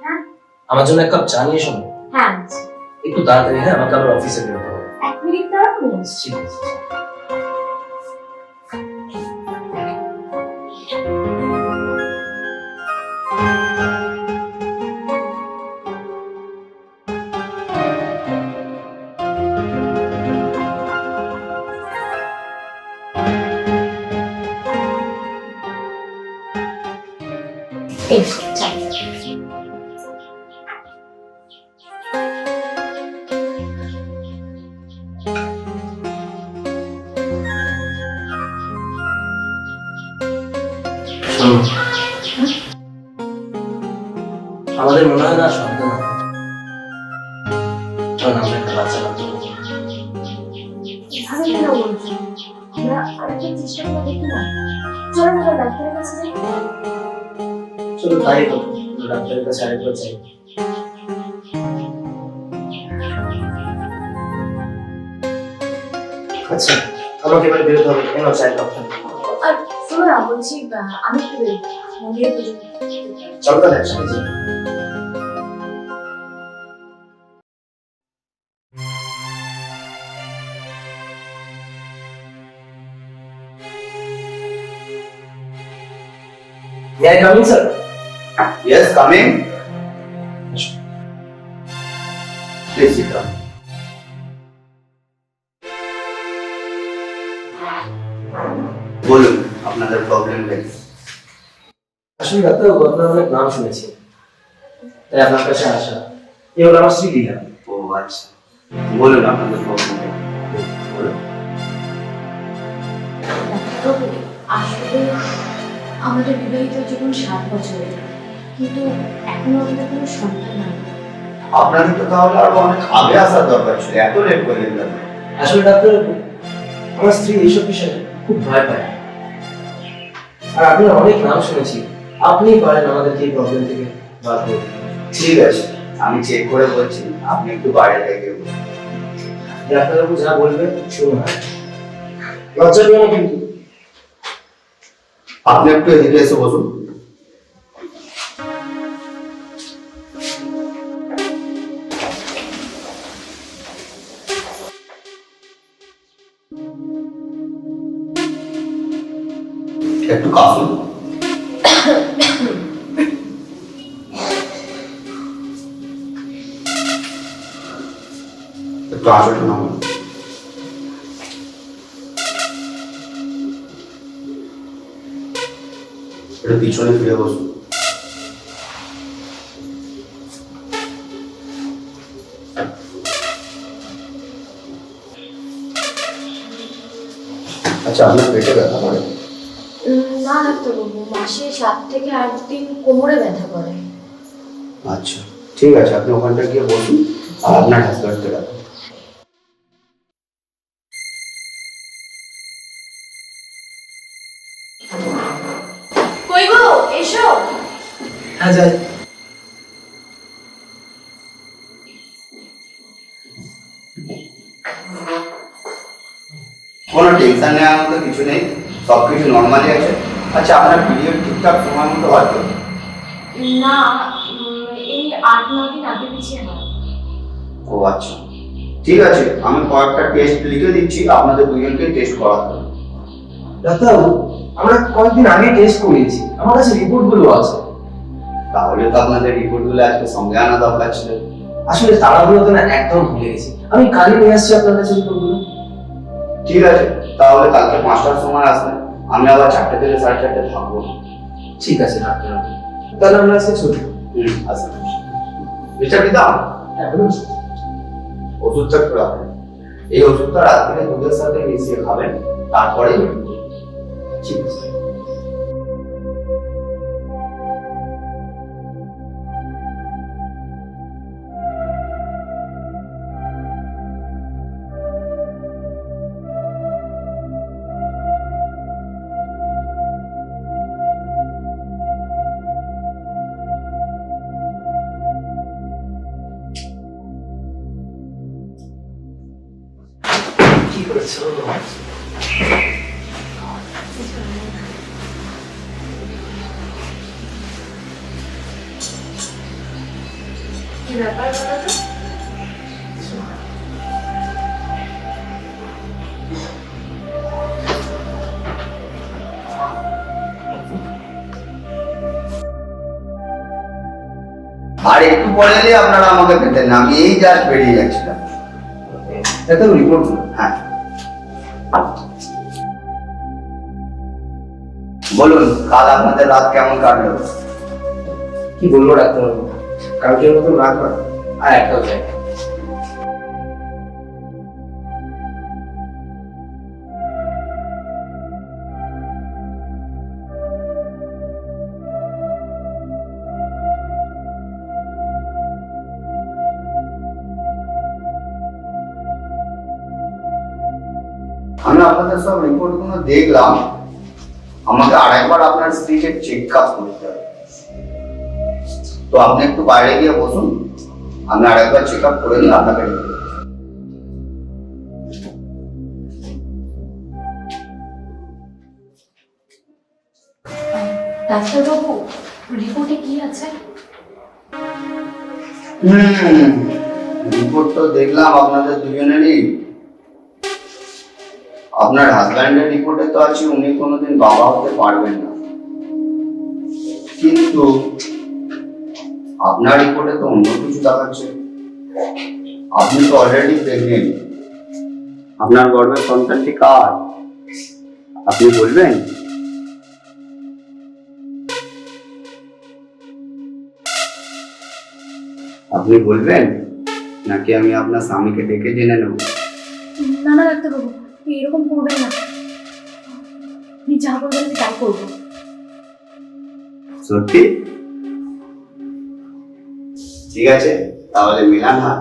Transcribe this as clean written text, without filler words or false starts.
হ্যাঁ আমার জন্য এক কাপ চা নিয়ে এসো না। হ্যাঁ আনছি। একটু তাড়াতাড়ি, হ্যাঁ, আমাকে আবার অফিসে বেরোতে হবে। 1 মিনিট দাঁড়াও, নিয়ে আসছি। ঠিক আছে। এই চা। শোনো, আমাদের মনে হয় না সন্তান হবে। কারণ আমরা একটা বাচ্চা কাচ্চা করবো। এভাবে কেন বলছো? আমরা আরেকটা চেষ্টা করে দেখি না? চলো না ডাক্তারের কাছে যাই। চলো তাই হোক, ডাক্তারের কাছে আরেকবার যাই। আচ্ছা, আমাকে এবার বেরোতে হবে। কেন চায়ের কাপটা? আর শোনো না, বলছি আমি একটু বেরোবো। মন্দিরে পুজো দিতে। চলো তাহলে একসাথে যাই। May I come in, sir? Yes, come in. Please sit down. বলুন আপনাদের প্রবলেম কি? আসলে ডাক্তারবাবু, আপনার অনেক নাম শুনেছি, তাই আপনার কাছে আসা। এ হলো আমার স্ত্রী লীলা। ও আচ্ছা, বলুন আপনাদের প্রবলেম কি? বলুন। তবে আসলে আমাদের বিবাহিত জীবন 7 বছরের, কিন্তু এখনো আমাদের কোনো সন্তান হয়নি। আপনাদের তো তাহলে আরো অনেক আগে আসার দরকার ছিল, এত লেট করলেন কেন? আসলে ডাক্তারবাবু, আমার স্ত্রী এইসব বিষয়ে খুব ভয় পায়। আর আপনার অনেক নাম শুনেছি, আপনিই পারেন আমাদেরকে এই প্রবলেম থেকে বার করতে। ঠিক আছে, আমি চেক করে বলছি, আপনি একটু বাইরে থেকে বলুন। ডাক্তারবাবু যা বলবেন শুনুন, হ্যাঁ? লজ্জা পেও না কিন্তু। আপনি একটু এদিকে এসে বসুন। একটু কাশুন। একটু আসলে নামুন। একটু পিছনে ফিরে বসুন। আচ্ছা, আপনার পেটে ব্যথা করে? না ডাক্তারবাবু, মাসে 7 থেকে 8 দিন কোমরে ব্যথা করে। আচ্ছা, ঠিক আছে, আপনি ওখানটা গিয়ে বসুন আর আপনার হাজব্যান্ডকে ডাকুন। কই গো, এসো। হ্যাঁ, যাই। কোনো টেনশন নেওয়ার মতো কিছু নেই, সব কিছু নর্মালি আছে। আচ্ছা, আপনার পিরিয়ড ঠিকঠাক সময় মতো হয় তো? না, এই 8-9 দিন আগে পিছিয়ে হয়। ও আচ্ছা, ঠিক আছে, আমি কয়েকটা টেস্ট লিখে দিচ্ছি, আপনাদের দুজনকে টেস্ট করাতে হবে। ডাক্তারবাবু, আমরা কয়েকদিন আগে টেস্ট করিয়েছি, আমার কাছে রিপোর্টগুলো আছে। তাহলে তো আপনাদের রিপোর্টগুলো আজকে সঙ্গে আনা দরকার ছিল। আসলে তাড়াহুড়োতে না একদম ভুলে গেছি। আমি কালই নিয়ে আসছি আপনার কাছে রিপোর্টগুলো। ঠিক আছে, তাহলে কালকে 5টার সময় আসবেন, আমি আবার 4টে থেকে 4:30 থাকবো। ঠিক আছে ডাক্তারবাবু, তাহলে আমরা আজকে ছুটি। আসবেন। মিস্টার প্রীতম, হ্যাঁ বলুন। ওষুধটা একটু রাখবেন। এই ওষুধটা রাত্রে দুধের সাথে মিশিয়ে খাবেন, তারপরেই ঠিক আছে। কি করেছো? কি ব্যাপার বলো তো? আর একটু পরে এলে আপনারা আমাকে পেতেন না, আমি এই জাস্ট বেরিয়ে যাচ্ছিলাম। এত রিপোর্ট হ্যাঁ, বলুন কাল আপনাদের রাত কেমন কাটলো? কি বলবো ডাক্তারবাবু, কালকের মতো রাত না আর একটাও যায় না। আমি আপনাদের সব রিপোর্ট গুলো দেখলাম, আমাকে আরেকবার আপনার স্ত্রীকে চেক আপ করতে হবে। তো আপনি একটু বাইরে গিয়ে বসুন, আমি আরেকবার চেক আপ করে নিয়ে আপনাকে রেখে দেবো। ডাক্তারবাবু, রিপোর্টে কি আছে? রিপোর্ট তো দেখলাম আপনাদের দুজনেরই। আপনার হাজব্যান্ডের রিপোর্টে তো আছে উনি কোনোদিন বাবা হতে পারবেন না, কিন্তু আপনার রিপোর্টে তো অন্য কিছু দেখাচ্ছে। আপনি তো অলরেডি প্রেগনেন্ট। আপনার গর্ভের সন্তানটি কার আপনি বলবেন? আপনি বলবেন নাকি আমি আপনার স্বামীকে ডেকে জেনে নেব? না না ডাক্তারবাবু, এরকম করবেন না। আপনি যা বলবেন আমি তাই করবো। সত্যি? ঠিক আছে, তাহলে মিলান হাত।